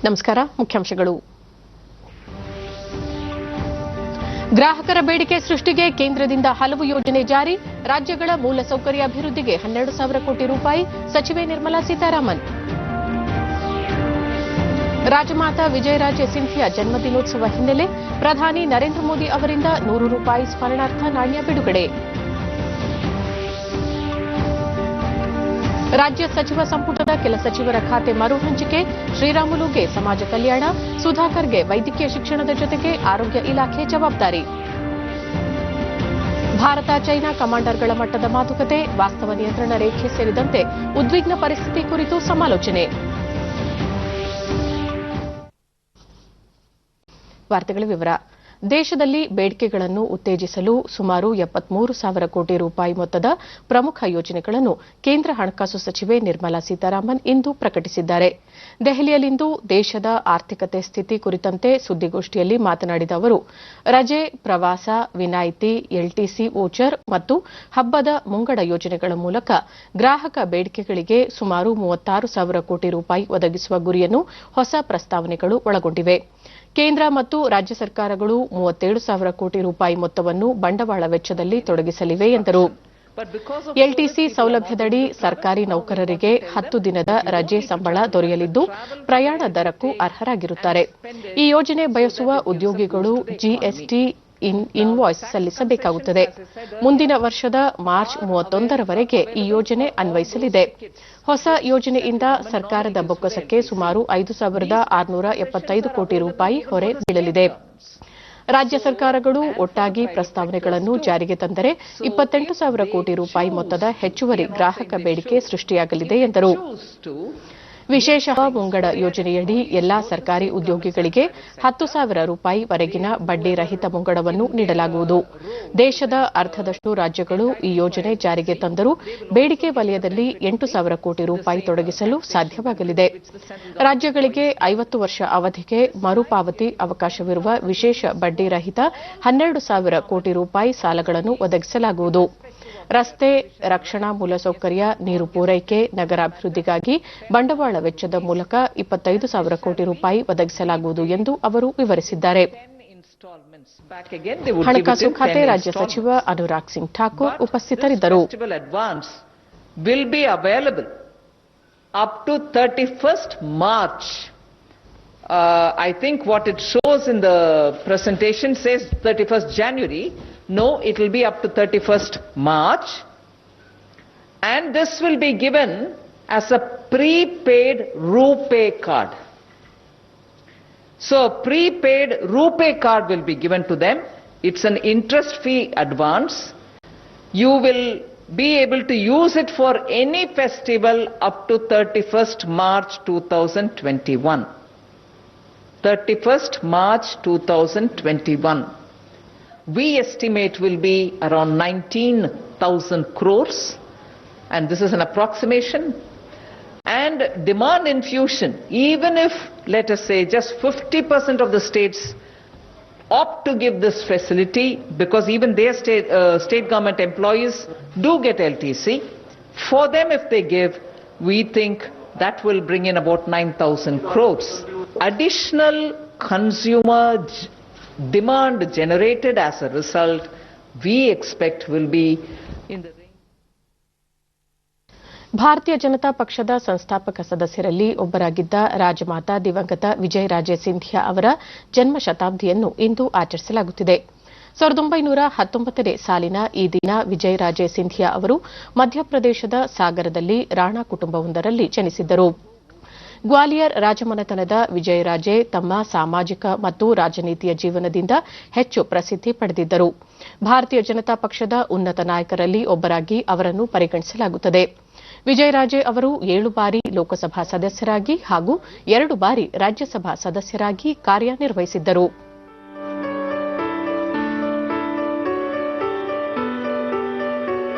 ನಮಸ್ಕಾರ. ಮುಖ್ಯಾಂಶಗಳು. ಗ್ರಾಹಕರ ಬೇಡಿಕೆ ಸೃಷ್ಟಿಗೆ ಕೇಂದ್ರದಿಂದ ಹಲವು ಯೋಜನೆ ಜಾರಿ. ರಾಜ್ಯಗಳ ಮೂಲಸೌಕರ್ಯ ಅಭಿವೃದ್ಧಿಗೆ 12,000 ಕೋಟಿ ರೂಪಾಯಿ. ಸಚಿವೆ ನಿರ್ಮಲಾ ಸೀತಾರಾಮನ್. ರಾಜಮಾತಾ ವಿಜಯರಾಜೆ ಸಿಂಧಿಯಾ ಜನ್ಮದಿನೋತ್ಸವ ಹಿನ್ನೆಲೆ ಪ್ರಧಾನಿ ನರೇಂದ್ರ ಮೋದಿ ಅವರಿಂದ 100 ರೂಪಾಯಿ ಸ್ಮರಣಾರ್ಥ ನಾಣ್ಯ ಬಿಡುಗಡೆ. ರಾಜ್ಯ ಸಚಿವ ಸಂಪುಟದ ಕೆಲ ಸಚಿವರ ಖಾತೆ ಮರು ಹಂಚಿಕೆ. ಶ್ರೀರಾಮುಲುಗೆ ಸಮಾಜ ಕಲ್ಯಾಣ, ಸುಧಾಕರ್ಗೆ ವೈದ್ಯಕೀಯ ಶಿಕ್ಷಣದ ಜೊತೆಗೆ ಆರೋಗ್ಯ ಇಲಾಖೆ ಜವಾಬ್ದಾರಿ. ಭಾರತ ಚೈನಾ ಕಮಾಂಡರ್ಗಳ ಮಟ್ಟದ ಮಾತುಕತೆ. ವಾಸ್ತವ ನಿಯಂತ್ರಣ ರೇಖೆ ಸೇರಿದಂತೆ ಉದ್ವಿಗ್ನ ಪರಿಸ್ಥಿತಿ ಕುರಿತು ಸಮಾಲೋಚನೆ. ವಾರ್ತೆಗಳ ವಿವರ. ದೇಶದಲ್ಲಿ ಬೇಡಿಕೆಗಳನ್ನು ಉತ್ತೇಜಿಸಲು ಸುಮಾರು 73,000 ಕೋಟಿ ರೂಪಾಯಿ ಮೊತ್ತದ ಪ್ರಮುಖ ಯೋಜನೆಗಳನ್ನು ಕೇಂದ್ರ ಹಣಕಾಸು ಸಚಿವೆ ನಿರ್ಮಲಾ ಸೀತಾರಾಮನ್ ಇಂದು ಪ್ರಕಟಿಸಿದ್ದಾರೆ. ದೆಹಲಿಯಲ್ಲಿಂದು ದೇಶದ ಆರ್ಥಿಕತೆ ಸ್ಥಿತಿ ಕುರಿತಂತೆ ಸುದ್ದಿಗೋಷ್ಠಿಯಲ್ಲಿ ಮಾತನಾಡಿದ ಅವರು, ರಜೆ, ಪ್ರವಾಸ, ವಿನಾಯಿತಿ, ಎಲ್ಟಿಸಿ ವೋಚರ್ ಮತ್ತು ಹಬ್ಬದ ಮುಂಗಡ ಯೋಜನೆಗಳ ಮೂಲಕ ಗ್ರಾಹಕ ಬೇಡಿಕೆಗಳಿಗೆ ಸುಮಾರು 36,000 ಕೋಟಿ ರೂಪಾಯಿ ಒದಗಿಸುವ ಗುರಿಯನ್ನು ಹೊಸ ಪ್ರಸ್ತಾವನೆಗಳು ಒಳಗೊಂಡಿವೆ. ಕೇಂದ್ರ ಮತ್ತು ರಾಜ್ಯ ಸರ್ಕಾರಗಳು 37,000 ಕೋಟಿ ರೂಪಾಯಿ ಮೊತ್ತವನ್ನು ಬಂಡವಾಳ ವೆಚ್ಚದಲ್ಲಿ ತೊಡಗಿಸಲಿವೆ ಎಂದರು. ಎಲ್ಟಿಸಿ ಸೌಲಭ್ಯದಡಿ ಸರ್ಕಾರಿ ನೌಕರರಿಗೆ 10 ದಿನದ ರಜೆ ಸಂಬಳ ದೊರೆಯಲಿದ್ದು ಪ್ರಯಾಣ ದರಕ್ಕೂ ಅರ್ಹರಾಗಿರುತ್ತಾರೆ. ಈ ಯೋಜನೆ ಬಯಸುವ ಉದ್ಯೋಗಿಗಳು ಜಿಎಸ್ಟಿ ಇನ್ವಾಯ್ಸ್ ಸಲ್ಲಿಸಬೇಕಾಗುತ್ತದೆ. ಮುಂದಿನ ವರ್ಷದ ಮಾರ್ಚ್ 31ರವರೆಗೆ ಈ ಯೋಜನೆ ಅನ್ವಯಿಸಲಿದೆ. ಹೊಸ ಯೋಜನೆಯಿಂದ ಸರ್ಕಾರದ ಬೊಕ್ಕಸಕ್ಕೆ ಸುಮಾರು 5,675 ಕೋಟಿ ರೂಪಾಯಿ ಹೊರೆ ಬೀಳಲಿದೆ. ರಾಜ್ಯ ಸರ್ಕಾರಗಳು ಒಟ್ಟಾಗಿ ಪ್ರಸ್ತಾವನೆಗಳನ್ನು ಜಾರಿಗೆ ತಂದರೆ 28,000 ಕೋಟಿ ರೂಪಾಯಿ ಮೊತ್ತದ ಹೆಚ್ಚುವರಿ ಗ್ರಾಹಕ ಬೇಡಿಕೆ ಸೃಷ್ಟಿಯಾಗಲಿದೆ ಎಂದರು. ವಿಶೇಷ ಮುಂಗಡ ಯೋಜನೆಯಡಿ ಎಲ್ಲಾ ಸರ್ಕಾರಿ ಉದ್ಯೋಗಿಗಳಿಗೆ 10,000 ರೂಪಾಯಿ ವರೆಗಿನ ಬಡ್ಡಿ ರಹಿತ ಮುಂಗಡವನ್ನು ನೀಡಲಾಗುವುದು. ದೇಶದ ಅರ್ಧದಷ್ಟು ರಾಜ್ಯಗಳು ಈ ಯೋಜನೆ ಜಾರಿಗೆ ತಂದರೂ ಬೇಡಿಕೆ ವಲಯದಲ್ಲಿ 8,000 ಕೋಟಿ ರೂಪಾಯಿ ತೊಡಗಿಸಲು ಸಾಧ್ಯವಾಗಲಿದೆ. ರಾಜ್ಯಗಳಿಗೆ 50 ವರ್ಷ ಅವಧಿಗೆ ಮರುಪಾವತಿ ಅವಕಾಶವಿರುವ ವಿಶೇಷ ಬಡ್ಡಿ ರಹಿತ 12,000 ಕೋಟಿ ರೂಪಾಯಿ ಸಾಲಗಳನ್ನು ಒದಗಿಸಲಾಗುವುದು. ರಸ್ತೆ, ರಕ್ಷಣಾ ಮೂಲಸೌಕರ್ಯ, ನೀರು ಪೂರೈಕೆ, ನಗರಾಭಿವೃದ್ಧಿಗಾಗಿ ಬಂಡವಾಳ ವೆಚ್ಚದ ಮೂಲಕ 25,000 ಕೋಟಿ ರೂಪಾಯಿ ಒದಗಿಸಲಾಗುವುದು ಎಂದು ಅವರು ವಿವರಿಸಿದ್ದಾರೆ. ಹಣಕಾಸು ಖಾತೆ ರಾಜ್ಯ ಸಚಿವ ಅನುರಾಗ್ ಸಿಂಗ್ ಠಾಕೂರ್ ಉಪಸ್ಥಿತರಿದ್ದರು. I think what it shows in the presentation says 31st January. No, it will be up to 31st March. And this will be given as a prepaid RuPay card. So a prepaid RuPay card will be given to them. It's an interest-free advance. You will be able to use it for any festival up to 31st March 2021. 31st March 2021. We estimate will be around 19,000 crores, and this is an approximation. And demand infusion, even if, let us say, just 50% of the states opt to give this facility, because even their state government employees do get LTC, for them if they give, we think that will bring in about 9,000 crores. Additional consumer demand generated as a result, we expect will be in the range. ಭಾರತೀಯ ಜನತಾ ಪಕ್ಷದ ಸಂಸ್ಥಾಪಕ ಸದಸ್ಯರಲ್ಲಿ ಒಬ್ಬರಾಗಿದ್ದ ರಾಜಮಾತಾ ದಿವಂಗತ ವಿಜಯರಾಜೆ ಸಿಂಧಿಯಾ ಅವರ ಜನ್ಮ ಶತಾಬ್ದಿಯನ್ನು ಇಂದು ಆಚರಿಸಲಾಗುತ್ತಿದೆ. 1919ನೇ ಸಾಲಿನ ಈ ದಿನ ವಿಜಯರಾಜೆ ಸಿಂಧಿಯಾ ಅವರು ಮಧ್ಯಪ್ರದೇಶದ ಸಾಗರದಲ್ಲಿ ರಾಣಾ ಕುಟುಂಬವೊಂದರಲ್ಲಿ ಜನಿಸಿದ್ದರು. ಗ್ವಾಲಿಯರ್ ರಾಜಮನೆತನದ ವಿಜಯರಾಜೆ ತಮ್ಮ ಸಾಮಾಜಿಕ ಮತ್ತು ರಾಜನೀತಿಯ ಜೀವನದಿಂದ ಹೆಚ್ಚು ಪ್ರಸಿದ್ಧಿ ಪಡೆದಿದ್ದರು. ಭಾರತೀಯ ಜನತಾ ಪಕ್ಷದ ಉನ್ನತ ನಾಯಕರಲ್ಲಿ ಒಬ್ಬರಾಗಿ ಅವರನ್ನು ಪರಿಗಣಿಸಲಾಗುತ್ತದೆ. ವಿಜಯರಾಜೆ ಅವರು 7 ಬಾರಿ ಲೋಕಸಭಾ ಸದಸ್ಯರಾಗಿ ಹಾಗೂ 2 ಬಾರಿ ರಾಜ್ಯಸಭಾ ಸದಸ್ಯರಾಗಿ ಕಾರ್ಯನಿರ್ವಹಿಸಿದ್ದರು.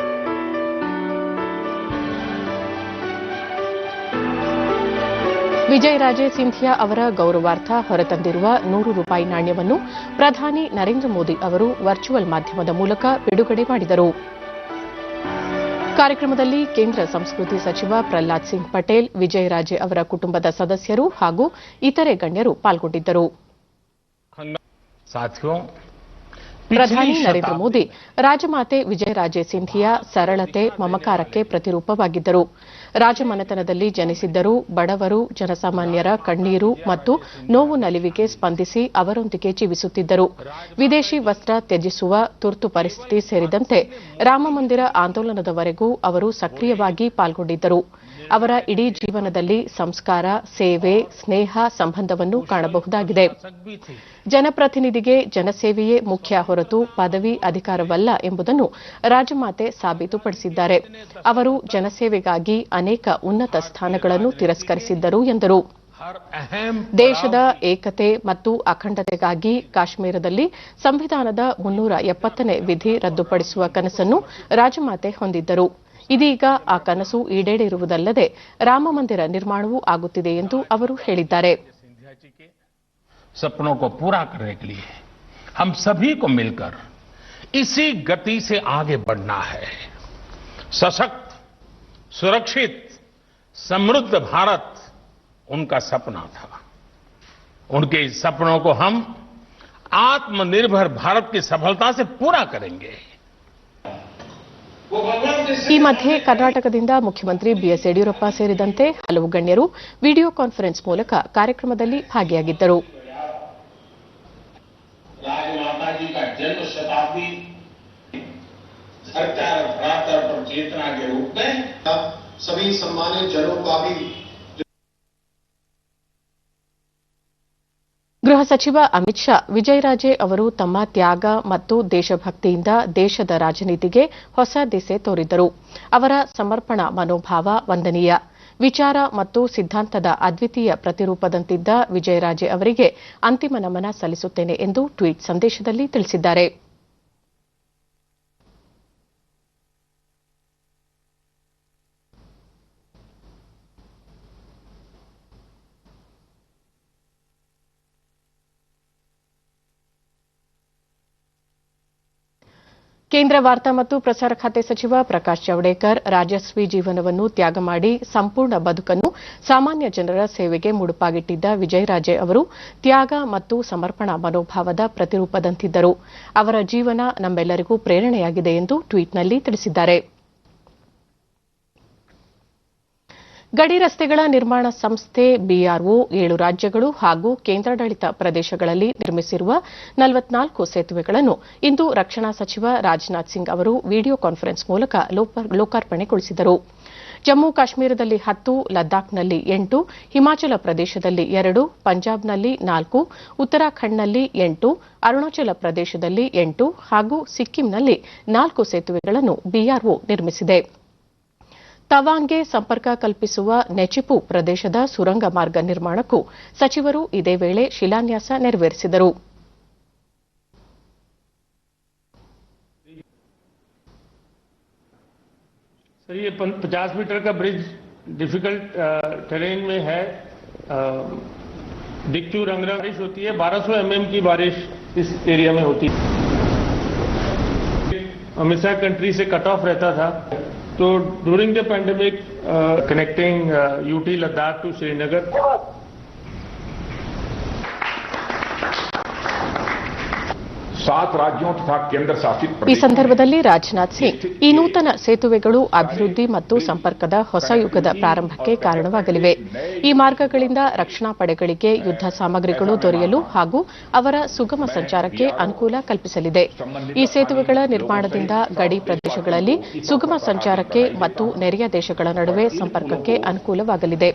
ವಿಜಯರಾಜೆ ಸಿಂಧಿಯಾ ಅವರ ಗೌರವಾರ್ಥ ಹೊರತಂದಿರುವ 100 ರೂಪಾಯಿ ನಾಣ್ಯವನ್ನು ಪ್ರಧಾನಿ ನರೇಂದ್ರ ಮೋದಿ ಅವರು ವರ್ಚುವಲ್ ಮಾಧ್ಯಮದ ಮೂಲಕ ಬಿಡುಗಡೆ ಮಾಡಿದರು. ಕಾರ್ಯಕ್ರಮದಲ್ಲಿ ಕೇಂದ್ರ ಸಂಸ್ಕೃತಿ ಸಚಿವ ಪ್ರಹ್ಲಾದ್ ಸಿಂಗ್ ಪಟೇಲ್, ವಿಜಯರಾಜೆ ಅವರ ಕುಟುಂಬದ ಸದಸ್ಯರು ಹಾಗೂ ಇತರೆ ಗಣ್ಯರು ಪಾಲ್ಗೊಂಡಿದ್ದರು. ಪ್ರಧಾನಿ ನರೇಂದ್ರ ಮೋದಿ ರಾಜಮಾತೆ ವಿಜಯರಾಜೆ ಸಿಂಧಿಯಾ ಸರಳತೆ, ಮಮಕಾರಕ್ಕೆ ಪ್ರತಿರೂಪವಾಗಿದ್ದರು. ರಾಜಮನೆತನದಲ್ಲಿ ಜನಿಸಿದ್ದರೂ ಬಡವರು, ಜನಸಾಮಾನ್ಯರ ಕಣ್ಣೀರು ಮತ್ತು ನೋವು ನಲಿವಿಗೆ ಸ್ಪಂದಿಸಿ ಅವರೊಂದಿಗೆ ಜೀವಿಸುತ್ತಿದ್ದರು. ವಿದೇಶಿ ವಸ್ತ್ರ ತ್ಯಜಿಸುವ ತುರ್ತು ಪರಿಸ್ಥಿತಿ ಸೇರಿದಂತೆ ರಾಮಮಂದಿರ ಆಂದೋಲನದವರೆಗೂ ಅವರು ಸಕ್ರಿಯವಾಗಿ ಪಾಲ್ಗೊಂಡಿದ್ದರು. ಅವರ ಇಡೀ ಜೀವನದಲ್ಲಿ ಸಂಸ್ಕಾರ, ಸೇವೆ, ಸ್ನೇಹ ಸಂಬಂಧವನ್ನು ಕಾಣಬಹುದಾಗಿದೆ. ಜನಪ್ರತಿನಿಧಿಗೆ ಜನಸೇವೆಯೇ ಮುಖ್ಯ ಹೊರತು ಪದವಿ, ಅಧಿಕಾರವಲ್ಲ ಎಂಬುದನ್ನು ರಾಜಮಾತೆ ಸಾಬೀತುಪಡಿಸಿದ್ದಾರೆ. ಅವರು ಜನಸೇವೆಗಾಗಿ ಅನೇಕ ಉನ್ನತ ಸ್ಥಾನಗಳನ್ನು ತಿರಸ್ಕರಿಸಿದ್ದರು ಎಂದರು. ದೇಶದ ಏಕತೆ ಮತ್ತು ಅಖಂಡತೆಗಾಗಿ ಕಾಶ್ಮೀರದಲ್ಲಿ ಸಂವಿಧಾನದ 370ನೇ ವಿಧಿ ರದ್ದುಪಡಿಸುವ ಕನಸನ್ನು ರಾಜಮಾತೆ ಹೊಂದಿದ್ದರು. ಇದೀಗ ಆ ಕನಸು ಈಡೇರಿರುವುದಲ್ಲದೆ ರಾಮಮಂದಿರ ನಿರ್ಮಾಣವೂ ಆಗುತ್ತಿದೆ ಎಂದು ಅವರು ಹೇಳಿದ್ದಾರೆ. सपनों को पूरा करने के लिए हम सभी को मिलकर इसी गति से आगे बढ़ना है. सशक्त, सुरक्षित, समृद्ध भारत उनका सपना था. उनके इस सपनों को हम आत्मनिर्भर भारत की सफलता से पूरा करेंगे. ಈ ಮಧ್ಯೆ ಕರ್ನಾಟಕದಿಂದ ಮುಖ್ಯಮಂತ್ರಿ ಬಿಎಸ್ ಯಡಿಯೂರಪ್ಪ ಸೇರಿದಂತೆ ಹಲವು ಗಣ್ಯರು ವಿಡಿಯೋ ಕಾನ್ಫರೆನ್ಸ್ ಮೂಲಕ ಕಾರ್ಯಕ್ರಮದಲ್ಲಿ ಭಾಗಿಯಾಗಿದ್ದರು. राजमाता जी का जन्म शताब्दी धरती पर चेतना के रूप में सभी सम्मानित जनों का भी. ಗೃಹ ಸಚಿವ ಅಮಿತ್ ಶಾ ವಿಜಯರಾಜೆ ಅವರು ತಮ್ಮ ತ್ಯಾಗ ಮತ್ತು ದೇಶಭಕ್ತಿಯಿಂದ ದೇಶದ ರಾಜನೀತಿಗೆ ಹೊಸ ದಿಸೆ ತೋರಿದ್ದರು. ಅವರ ಸಮರ್ಪಣಾ ಮನೋಭಾವ ವಂದನೀಯ. ವಿಚಾರ ಮತ್ತು ಸಿದ್ಧಾಂತದ ಅದ್ವಿತೀಯ ಪ್ರತಿರೂಪದಂತಿದ್ದ ವಿಜಯರಾಜೆ ಅವರಿಗೆ ಅಂತಿಮ ನಮನ ಸಲ್ಲಿಸುತ್ತೇನೆ ಎಂದು ಟ್ವೀಟ್ ಸಂದೇಶದಲ್ಲಿ ತಿಳಿಸಿದ್ದಾರೆ. ಕೇಂದ್ರ ವಾರ್ತಾ ಮತ್ತು ಪ್ರಸಾರ ಖಾತೆ ಸಚಿವ ಪ್ರಕಾಶ್ ಜಾವಡೇಕರ್ ರಾಜಸ್ವಿ ಜೀವನವನ್ನು ತ್ಯಾಗ ಮಾಡಿ ಸಂಪೂರ್ಣ ಬದುಕನ್ನು ಸಾಮಾನ್ಯ ಜನರ ಸೇವೆಗೆ ಮುಡುಪಾಗಿಟ್ಟಿದ್ದ ವಿಜಯರಾಜೆ ಅವರು ತ್ಯಾಗ ಮತ್ತು ಸಮರ್ಪಣಾ ಮನೋಭಾವದ ಪ್ರತಿರೂಪದಂತಿದ್ದರು. ಅವರ ಜೀವನ ನಮ್ಮೆಲ್ಲರಿಗೂ ಪ್ರೇರಣೆಯಾಗಿದೆ ಎಂದು ಟ್ವೀಟ್ನಲ್ಲಿ ತಿಳಿಸಿದ್ದಾರೆ. ಗಡಿ ರಸ್ತೆಗಳ ನಿರ್ಮಾಣ ಸಂಸ್ಥೆ ಬಿಆರ್ಒ 7 ರಾಜ್ಯಗಳು ಹಾಗೂ ಕೇಂದ್ರಾಡಳಿತ ಪ್ರದೇಶಗಳಲ್ಲಿ ನಿರ್ಮಿಸಿರುವ 44 ಸೇತುವೆಗಳನ್ನು ಇಂದು ರಕ್ಷಣಾ ಸಚಿವ ರಾಜನಾಥ್ ಸಿಂಗ್ ಅವರು ವಿಡಿಯೋ ಕಾನ್ಫರೆನ್ಸ್ ಮೂಲಕ ಲೋಕಾರ್ಪಣೆಗೊಳಿಸಿದರು. ಜಮ್ಮು ಕಾಶ್ಮೀರದಲ್ಲಿ 10, ಲದ್ದಾಖ್ನಲ್ಲಿ 8, ಹಿಮಾಚಲ ಪ್ರದೇಶದಲ್ಲಿ 2, ಪಂಜಾಬ್ನಲ್ಲಿ 4, ಉತ್ತರಾಖಂಡ್ನಲ್ಲಿ 8, ಅರುಣಾಚಲ ಪ್ರದೇಶದಲ್ಲಿ 8 ಹಾಗೂ ಸಿಕ್ಕಿಂನಲ್ಲಿ 4 ಸೇತುವೆಗಳನ್ನು ಬಿಆರ್ಒ ನಿರ್ಮಿಸಿದೆ. ತವಾಂಗ್ಗೆ ಸಂಪರ್ಕ ಕಲ್ಪಿಸುವ ನೆಚಿಪು ಪ್ರದೇಶದ ಸುರಂಗ ಮಾರ್ಗ ನಿರ್ಮಾಣಕ್ಕೂ ಸಚಿವರು ಇದೇ ವೇಳೆ ಶಿಲಾನ್ಯಾಸ ನೆರವೇರಿಸಿದರು. ये 50 मीटर का ब्रिज डिफिकल्ट टेरेन में है. डिक्चू रंगरा बारिश होती है, 1200 mm की बारिश इस एरिया में होती है. हमेशा कंट्री से कट ऑफ रहता था. तो during the pandemic connecting UT Ladakh to Srinagar. ಈ ಸಂದರ್ಭದಲ್ಲಿ ರಾಜನಾಥ್ ಸಿಂಗ್ ಈ ನೂತನ ಸೇತುವೆಗಳು ಅಭಿವೃದ್ಧಿ ಮತ್ತು ಸಂಪರ್ಕದ ಹೊಸ ಯುಗದ ಪ್ರಾರಂಭಕ್ಕೆ ಕಾರಣವಾಗಲಿವೆ. ಈ ಮಾರ್ಗಗಳಿಂದ ರಕ್ಷಣಾ ಪಡೆಗಳಿಗೆ ಯುದ್ಧ ಸಾಮಗ್ರಿಗಳು ದೊರೆಯಲು ಹಾಗೂ ಅವರ ಸುಗಮ ಸಂಚಾರಕ್ಕೆ ಅನುಕೂಲ ಕಲ್ಪಿಸಲಿದೆ. ಈ ಸೇತುವೆಗಳ ನಿರ್ಮಾಣದಿಂದ ಗಡಿ ಪ್ರದೇಶಗಳಲ್ಲಿ ಸುಗಮ ಸಂಚಾರಕ್ಕೆ ಮತ್ತು ನೆರೆಯ ದೇಶಗಳ ನಡುವೆ ಸಂಪರ್ಕಕ್ಕೆ ಅನುಕೂಲವಾಗಲಿದೆ.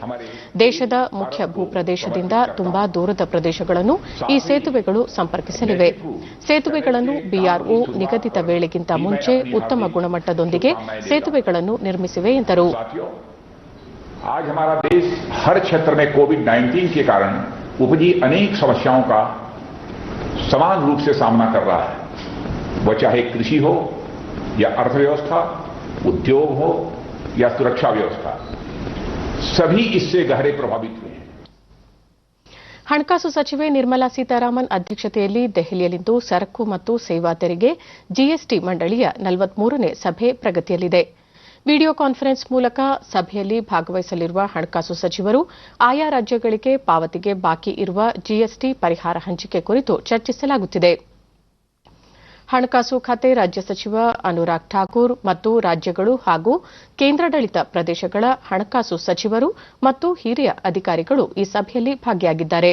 ದೇಶದ ಮುಖ್ಯ ಭೂಪ್ರದೇಶದಿಂದ ತುಂಬಾ ದೂರದ ಪ್ರದೇಶಗಳನ್ನು ಈ ಸೇತುವೆಗಳು ಸಂಪರ್ಕಿಸಲಿವೆ. ಸೇತುವೆಗಳನ್ನು ಬಿಆರ್ಒ ನಿಗದಿತ ವೇಳೆಗಿಂತ ಮುಂಚೆ ಉತ್ತಮ ಗುಣಮಟ್ಟದೊಂದಿಗೆ ಸೇತುವೆಗಳನ್ನು ನಿರ್ಮಿಸಿವೆ ಎಂದರು. आज हमारा देश हर क्षेत्र में कोविड-19 के कारण उपजी अनेक समस्याओं का समान रूप से सामना कर रहा है. वह चाहे कृषि हो या अर्थव्यवस्था, उद्योग हो या सुरक्षा व्यवस्था, सभी इससे गहरे प्रभावित हुए. ಹಣಕಾಸು ಸಚಿವೆ ನಿರ್ಮಲಾ ಸೀತಾರಾಮನ್ ಅಧ್ಯಕ್ಷತೆಯಲ್ಲಿ ದೆಹಲಿಯಲ್ಲಿಂದು ಸರಕು ಮತ್ತು ಸೇವಾ ತೆರಿಗೆ ಜಿಎಸ್ಟಿ ಮಂಡಳಿಯ 43ನೇ ಸಭೆ ಪ್ರಗತಿಯಲ್ಲಿದೆ. ವಿಡಿಯೋ ಕಾನ್ಫರೆನ್ಸ್ ಮೂಲಕ ಸಭೆಯಲ್ಲಿ ಭಾಗವಹಿಸಲಿರುವ ಹಣಕಾಸು ಸಚಿವರು ಆಯಾ ರಾಜ್ಯಗಳಿಗೆ ಪಾವತಿಗೆ ಬಾಕಿ ಇರುವ ಜಿಎಸ್ಟಿ ಪರಿಹಾರ ಹಂಚಿಕೆ ಕುರಿತು ಚರ್ಚಿಸಲಾಗುತ್ತಿದೆ. ಹಣಕಾಸು ಖಾತೆ ರಾಜ್ಯ ಸಚಿವ ಅನುರಾಗ್ ಠಾಕೂರ್ ಮತ್ತು ರಾಜ್ಯಗಳು ಹಾಗೂ ಕೇಂದ್ರಾಡಳಿತ ಪ್ರದೇಶಗಳ ಹಣಕಾಸು ಸಚಿವರು ಮತ್ತು ಹಿರಿಯ ಅಧಿಕಾರಿಗಳು ಈ ಸಭೆಯಲ್ಲಿ ಭಾಗಿಯಾಗಿದ್ದಾರೆ.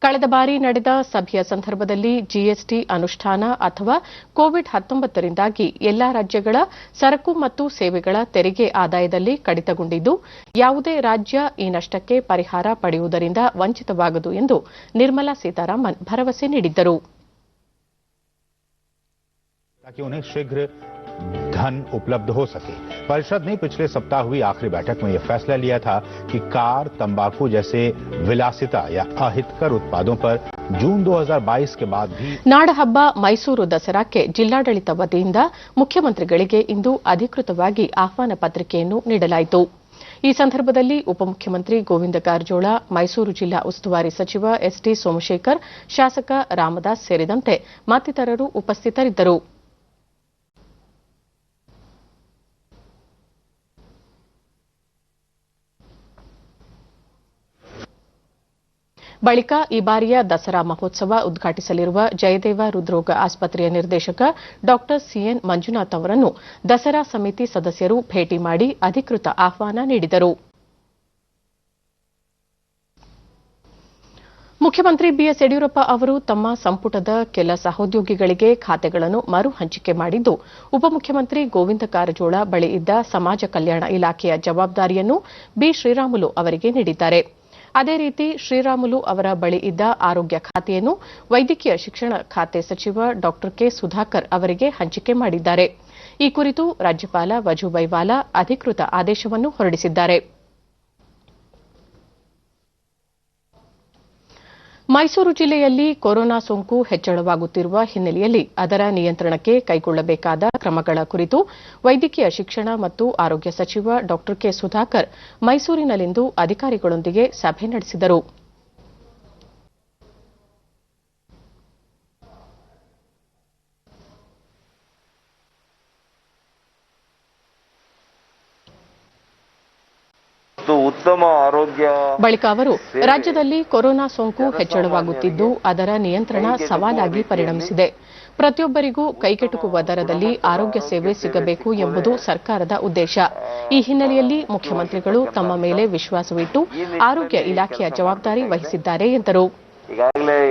ಕಳೆದ ಬಾರಿ ನಡೆದ ಸಭೆಯ ಸಂದರ್ಭದಲ್ಲಿ ಜಿಎಸ್ಟಿ ಅನುಷ್ಠಾನ ಅಥವಾ ಕೋವಿಡ್-19 ರಿಂದಾಗಿ ಎಲ್ಲಾ ರಾಜ್ಯಗಳ ಸರಕು ಮತ್ತು ಸೇವೆಗಳ ತೆರಿಗೆ ಆದಾಯದಲ್ಲಿ ಕಡಿತಗೊಂಡಿದ್ದು, ಯಾವುದೇ ರಾಜ್ಯ ಈ ನಷ್ಟಕ್ಕೆ ಪರಿಹಾರ ಪಡೆಯುವುದರಿಂದ ವಂಚಿತವಾಗದು ಎಂದು ನಿರ್ಮಲಾ ಸೀತಾರಾಮನ್ ಭರವಸೆ ನೀಡಿದ್ದರು. ताकि उन्हें शीघ्र धन उपलब्ध हो सके। परिषद ने पिछले सप्ताह हुई आखिरी बैठक में यह फैसला लिया था कि कार, तंबाकू जैसे विलासिता या अहितकर उत्पादों पर जून 2022 के बाद भी ನಾಡಹಬ್ಬ ಮೈಸೂರು ದಸರಾಕ್ಕೆ ಜಿಲ್ಲಾಡಳಿತ ವತಿಯಿಂದ ಮುಖ್ಯಮಂತ್ರಿಗಳಿಗೆ ಇಂದು ಅಧಿಕೃತವಾಗಿ ಆಹ್ವಾನ ಪತ್ರಿಕೆಯನ್ನು ನೀಡಲಾಯಿತು. ಈ ಸಂದರ್ಭದಲ್ಲಿ ಉಪಮುಖ್ಯಮಂತ್ರಿ ಗೋವಿಂದ ಕಾರಜೋಳ, ಮೈಸೂರು ಜಿಲ್ಲಾ ಉಸ್ತುವಾರಿ ಸಚಿವ ಎಸ್ಟಿ ಸೋಮಶೇಖರ್, ಶಾಸಕ ರಾಮದಾಸ್ ಸೇರಿದಂತೆ ಮತ್ತಿತರರು ಉಪಸ್ಥಿತರಿದ್ದರು. ಬಳಿಕ ಈ ಬಾರಿಯ ದಸರಾ ಮಹೋತ್ಸವ ಉದ್ಘಾಟಿಸಲಿರುವ ಜಯದೇವ ಹೃದ್ರೋಗ ಆಸ್ಪತ್ರೆಯ ನಿರ್ದೇಶಕ ಡಾ ಸಿಎನ್ ಮಂಜುನಾಥ್ ಅವರನ್ನು ದಸರಾ ಸಮಿತಿ ಸದಸ್ಯರು ಭೇಟಿ ಮಾಡಿ ಅಧಿಕೃತ ಆಹ್ವಾನ ನೀಡಿದರು. ಮುಖ್ಯಮಂತ್ರಿ ಬಿಎಸ್ ಯಡಿಯೂರಪ್ಪ ಅವರು ತಮ್ಮ ಸಂಪುಟದ ಕೆಲ ಸಹೋದ್ಯೋಗಿಗಳಿಗೆ ಖಾತೆಗಳನ್ನು ಮರು ಹಂಚಿಕೆ ಮಾಡಿದ್ದು, ಉಪಮುಖ್ಯಮಂತ್ರಿ ಗೋವಿಂದ ಕಾರಜೋಳ ಬಳಿ ಇದ್ದ ಸಮಾಜ ಕಲ್ಯಾಣ ಇಲಾಖೆಯ ಜವಾಬ್ದಾರಿಯನ್ನು ಬಿ ಶ್ರೀರಾಮುಲು ಅವರಿಗೆ ನೀಡಿದ್ದಾರೆ. ಅದೇ ರೀತಿ ಶ್ರೀರಾಮುಲು ಅವರ ಬಳಿ ಇದ್ದ ಆರೋಗ್ಯ ಖಾತೆಯನ್ನು ವೈದ್ಯಕೀಯ ಶಿಕ್ಷಣ ಖಾತೆ ಸಚಿವ ಡಾ ಕೆ ಸುಧಾಕರ್ ಅವರಿಗೆ ಹಂಚಿಕೆ ಮಾಡಿದ್ದಾರೆ. ಈ ಕುರಿತು ರಾಜ್ಯಪಾಲ ವಜೂಭಾಯಿ ವಾಲಾ ಅಧಿಕೃತ ಆದೇಶವನ್ನು ಹೊರಡಿಸಿದ್ದಾರೆ. ಮೈಸೂರು ಜಿಲ್ಲೆಯಲ್ಲಿ ಕೊರೋನಾ ಸೋಂಕು ಹೆಚ್ಚಳವಾಗುತ್ತಿರುವ ಹಿನ್ನೆಲೆಯಲ್ಲಿ ಅದರ ನಿಯಂತ್ರಣಕ್ಕೆ ಕೈಗೊಳ್ಳಬೇಕಾದ ಕ್ರಮಗಳ ಕುರಿತು ವೈದ್ಯಕೀಯ ಶಿಕ್ಷಣ ಮತ್ತು ಆರೋಗ್ಯ ಸಚಿವ ಡಾ ಕೆ ಸುಧಾಕರ್ ಮೈಸೂರಿನಲ್ಲಿಂದು ಅಧಿಕಾರಿಗಳೊಂದಿಗೆ ಸಭೆ ನಡೆಸಿದರು. ಉತ್ತಮ ಆರೋಗ್ಯ ಬಳಿಕ ಅವರು ರಾಜ್ಯದಲ್ಲಿ ಕೊರೋನಾ ಸೋಂಕು ಹೆಚ್ಚಳವಾಗುತ್ತಿದ್ದು ಅದರ ನಿಯಂತ್ರಣ ಸವಾಲಾಗಿ ಪರಿಣಮಿಸಿದೆ. ಪ್ರತಿಯೊಬ್ಬರಿಗೂ ಕೈಗೆಟುಕುವ ದರದಲ್ಲಿ ಆರೋಗ್ಯ ಸೇವೆ ಸಿಗಬೇಕು ಎಂಬುದು ಸರ್ಕಾರದ ಉದ್ದೇಶ. ಈ ಹಿನ್ನೆಲೆಯಲ್ಲಿ ಮುಖ್ಯಮಂತ್ರಿಗಳು ತಮ್ಮ ಮೇಲೆ ವಿಶ್ವಾಸವಿಟ್ಟು ಆರೋಗ್ಯ ಇಲಾಖೆಯ ಜವಾಬ್ದಾರಿ ವಹಿಸಿದ್ದಾರೆ ಎಂದರು.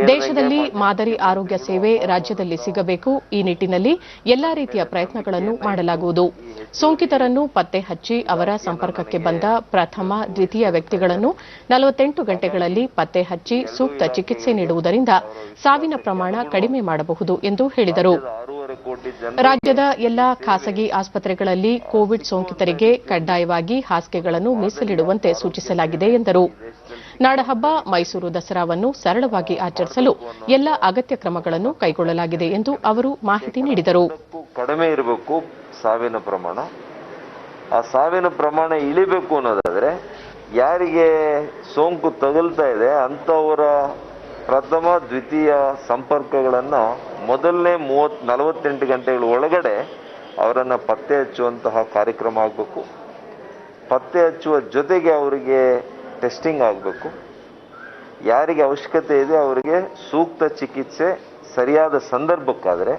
ದೇಶದಲ್ಲಿ ಮಾದರಿ ಆರೋಗ್ಯ ಸೇವೆ ರಾಜ್ಯದಲ್ಲಿ ಸಿಗಬೇಕು. ಈ ನಿಟ್ಟಿನಲ್ಲಿ ಎಲ್ಲಾ ರೀತಿಯ ಪ್ರಯತ್ನಗಳನ್ನು ಮಾಡಲಾಗುವುದು. ಸೋಂಕಿತರನ್ನು ಪತ್ತೆ ಹಚ್ಚಿ ಅವರ ಸಂಪರ್ಕಕ್ಕೆ ಬಂದ ಪ್ರಥಮ, ದ್ವಿತೀಯ ವ್ಯಕ್ತಿಗಳನ್ನು 48 ಗಂಟೆಗಳಲ್ಲಿ ಪತ್ತೆ ಹಚ್ಚಿ ಸೂಕ್ತ ಚಿಕಿತ್ಸೆ ನೀಡುವುದರಿಂದ ಸಾವಿನ ಪ್ರಮಾಣ ಕಡಿಮೆ ಮಾಡಬಹುದು ಎಂದು ಹೇಳಿದರು. ರಾಜ್ಯದ ಎಲ್ಲಾ ಖಾಸಗಿ ಆಸ್ಪತ್ರೆಗಳಲ್ಲಿ ಕೋವಿಡ್ ಸೋಂಕಿತರಿಗೆ ಕಡ್ಡಾಯವಾಗಿ ಹಾಸಿಗೆಗಳನ್ನು ಮೀಸಲಿಡುವಂತೆ ಸೂಚಿಸಲಾಗಿದೆ ಎಂದರು. ನಾಡಹಬ್ಬ ಮೈಸೂರು ದಸರಾವನ್ನು ಸರಳವಾಗಿ ಆಚರಿಸಲು ಎಲ್ಲ ಅಗತ್ಯ ಕ್ರಮಗಳನ್ನು ಕೈಗೊಳ್ಳಲಾಗಿದೆ ಎಂದು ಅವರು ಮಾಹಿತಿ ನೀಡಿದರು. ಕಡಿಮೆ ಇರಬೇಕು ಸಾವಿನ ಪ್ರಮಾಣ. ಆ ಸಾವಿನ ಪ್ರಮಾಣ ಇಳಿಬೇಕು ಅನ್ನೋದಾದ್ರೆ ಯಾರಿಗೆ ಸೋಂಕು ತಗುಲ್ತಾ ಇದೆ ಅಂತವರ ಪ್ರಥಮ, ದ್ವಿತೀಯ ಸಂಪರ್ಕಗಳನ್ನು ಮೊದಲನೇ 48 ಗಂಟೆಗಳ ಒಳಗಡೆ ಅವರನ್ನು ಪತ್ತೆ ಹಚ್ಚುವಂತಹ ಕಾರ್ಯಕ್ರಮ ಆಗಬೇಕು. ಪತ್ತೆ ಹಚ್ಚುವ ಜೊತೆಗೆ ಅವರಿಗೆ ಟೆಸ್ಟಿಂಗ್ ಆಗಬೇಕು. ಯಾರಿಗೆ ಅವಶ್ಯಕತೆ ಇದೆ ಅವರಿಗೆ ಸೂಕ್ತ ಚಿಕಿತ್ಸೆ ಸರಿಯಾದ ಸಂದರ್ಭಕ್ಕಾದರೆ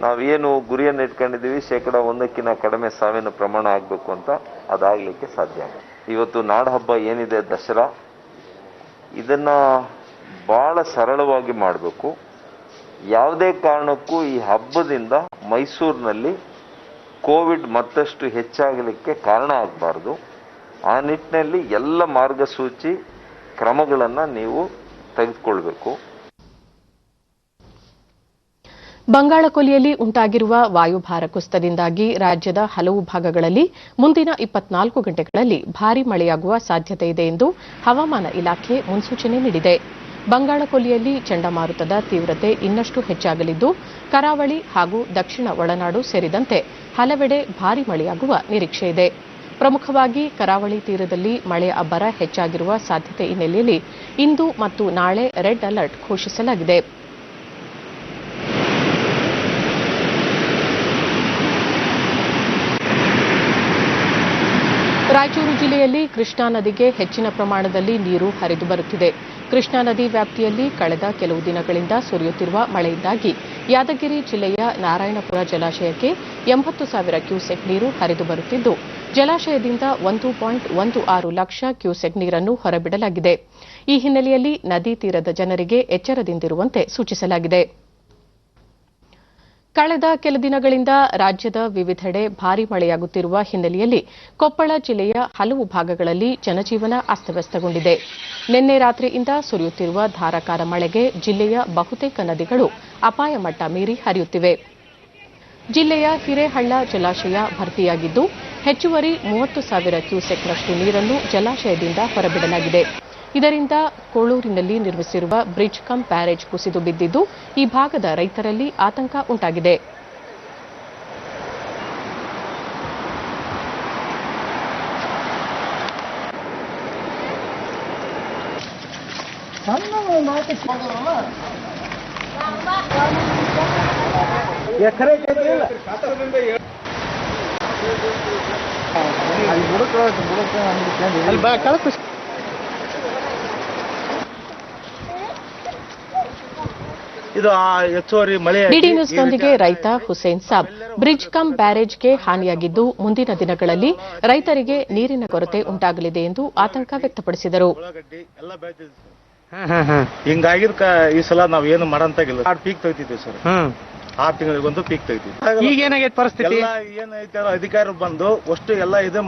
ನಾವೇನು ಗುರಿಯನ್ನು ಇಟ್ಕೊಂಡಿದ್ದೀವಿ 1% ಕಡಿಮೆ ಸಾವಿನ ಪ್ರಮಾಣ ಆಗಬೇಕು ಅಂತ ಅದಾಗಲಿಕ್ಕೆ ಸಾಧ್ಯ. ಇವತ್ತು ನಾಡಹಬ್ಬ ಏನಿದೆ ದಸರಾ, ಇದನ್ನ ಬಹಳ ಸರಳವಾಗಿ ಮಾಡಬೇಕು. ಯಾವುದೇ ಕಾರಣಕ್ಕೂ ಈ ಹಬ್ಬದಿಂದ ಮೈಸೂರಿನಲ್ಲಿ ಕೋವಿಡ್ ಮತ್ತಷ್ಟು ಹೆಚ್ಚಾಗಲಿಕ್ಕೆ ಕಾರಣ ಆಗಬಾರ್ದು. ಆ ನಿಟ್ಟಿನಲ್ಲಿ ಎಲ್ಲ ಮಾರ್ಗಸೂಚಿ ಕ್ರಮಗಳನ್ನು ನೀವು ತೆಗೆದುಕೊಳ್ಬೇಕು. ಬಂಗಾಳಕೊಲ್ಲಿಯಲ್ಲಿ ಉಂಟಾಗಿರುವ ವಾಯುಭಾರ ಕುಸಿತದಿಂದಾಗಿ ರಾಜ್ಯದ ಹಲವು ಭಾಗಗಳಲ್ಲಿ ಮುಂದಿನ 24 ಗಂಟೆಗಳಲ್ಲಿ ಭಾರೀ ಮಳೆಯಾಗುವ ಸಾಧ್ಯತೆ ಇದೆ ಎಂದು ಹವಾಮಾನ ಇಲಾಖೆ ಮುನ್ಸೂಚನೆ ನೀಡಿದೆ. ಬಂಗಾಳಕೊಲ್ಲಿಯಲ್ಲಿ ಚಂಡಮಾರುತದ ತೀವ್ರತೆ ಇನ್ನಷ್ಟು ಹೆಚ್ಚಾಗಲಿದ್ದು, ಕರಾವಳಿ ಹಾಗೂ ದಕ್ಷಿಣ ಒಳನಾಡು ಸೇರಿದಂತೆ ಹಲವೆಡೆ ಭಾರೀ ಮಳೆಯಾಗುವ ನಿರೀಕ್ಷೆಯಿದೆ. ಪ್ರಮುಖವಾಗಿ ಕರಾವಳಿ ತೀರದಲ್ಲಿ ಮಳೆಯ ಅಬ್ಬರ ಹೆಚ್ಚಾಗಿರುವ ಸಾಧ್ಯತೆ ಹಿನ್ನೆಲೆಯಲ್ಲಿ ಇಂದು ಮತ್ತು ನಾಳೆ ರೆಡ್ ಅಲರ್ಟ್ ಘೋಷಿಸಲಾಗಿದೆ. ರಾಯಚೂರು ಜಿಲ್ಲೆಯಲ್ಲಿ ಕೃಷ್ಣಾ ನದಿಗೆ ಹೆಚ್ಚಿನ ಪ್ರಮಾಣದಲ್ಲಿ ನೀರು ಹರಿದು ಬರುತ್ತಿದೆ. ಕೃಷ್ಣಾ ನದಿ ವ್ಯಾಪ್ತಿಯಲ್ಲಿ ಕಳೆದ ಕೆಲವು ದಿನಗಳಿಂದ ಸುರಿಯುತ್ತಿರುವ ಮಳೆಯಿಂದಾಗಿ ಯಾದಗಿರಿ ಜಿಲ್ಲೆಯ ನಾರಾಯಣಪುರ ಜಲಾಶಯಕ್ಕೆ 80,000 ಕ್ಯೂಸೆಕ್ ನೀರು ಹರಿದು ಬರುತ್ತಿದ್ದು, ಜಲಾಶಯದಿಂದ 1.16 ಲಕ್ಷ ಕ್ಯೂಸೆಕ್ ನೀರನ್ನು ಹೊರಬಿಡಲಾಗಿದೆ. ಈ ಹಿನ್ನೆಲೆಯಲ್ಲಿ ನದಿ ತೀರದ ಜನರಿಗೆ ಎಚ್ಚರದಿಂದಿರುವಂತೆ ಸೂಚಿಸಲಾಗಿದೆ. ಕಳೆದ ಕೆಲ ದಿನಗಳಿಂದ ರಾಜ್ಯದ ವಿವಿಧೆಡೆ ಭಾರೀ ಮಳೆಯಾಗುತ್ತಿರುವ ಹಿನ್ನೆಲೆಯಲ್ಲಿ ಕೊಪ್ಪಳ ಜಿಲ್ಲೆಯ ಹಲವು ಭಾಗಗಳಲ್ಲಿ ಜನಜೀವನ ಅಸ್ತವ್ಯಸ್ತಗೊಂಡಿದೆ. ನಿನ್ನೆ ರಾತ್ರಿಯಿಂದ ಸುರಿಯುತ್ತಿರುವ ಧಾರಾಕಾರ ಮಳೆಗೆ ಜಿಲ್ಲೆಯ ಬಹುತೇಕ ನದಿಗಳು ಅಪಾಯ ಮಟ್ಟ ಮೀರಿ ಹರಿಯುತ್ತಿವೆ. ಜಿಲ್ಲೆಯ ಹಿರೇಹಳ್ಳ ಜಲಾಶಯ ಭರ್ತಿಯಾಗಿದ್ದು, ಹೆಚ್ಚುವರಿ 30,000 ಕ್ಯೂಸೆಕ್ನಷ್ಟು ನೀರನ್ನು ಜಲಾಶಯದಿಂದ ಹೊರಬಿಡಲಾಗಿದೆ. ಇದರಿಂದ ಕೋಳೂರಿನಲ್ಲಿ ನಿರ್ಮಿಸಿರುವ ಬ್ರಿಡ್ಜ್ ಕಮ್ ಬ್ಯಾರೇಜ್ ಕುಸಿದು ಬಿದ್ದಿದ್ದು, ಈ ಭಾಗದ ರೈತರಲ್ಲಿ ಆತಂಕ ಉಂಟಾಗಿದೆ. ಡಿಡಿ ನ್ಯೂಸ್ನೊಂದಿಗೆ ರೈತ ಹುಸೇನ್ ಸಾಬ್, ಬ್ರಿಡ್ಜ್ ಕಮ್ ಬ್ಯಾರೇಜ್ಗೆ ಹಾನಿಯಾಗಿದ್ದು, ಮುಂದಿನ ದಿನಗಳಲ್ಲಿ ರೈತರಿಗೆ ನೀರಿನ ಕೊರತೆ ಉಂಟಾಗಲಿದೆ ಎಂದು ಆತಂಕ ವ್ಯಕ್ತಪಡಿಸಿದರು. ಹಿಂಗಾಗಿದ್ ಈ ಸಲ ನಾವ್ ಏನು ಮಾಡಂತಾಗಿಲ್ಲ. 6 ಪೀಕ್ ತೆಗಿತಿದ್ವಿ ಸರ್. 6 ತಿಂಗಳಿಗೊಂದು ಪೀಕ್ ತೆಗಿತಿದ್ವಿ. ಈಗ ಏನಾಗೈತೆ ಪರಿಸ್ಥಿತಿ? ಏನೈತೆ ಅಧಿಕಾರಿ ಬಂದು ಅಷ್ಟು ಎಲ್ಲ ಇದು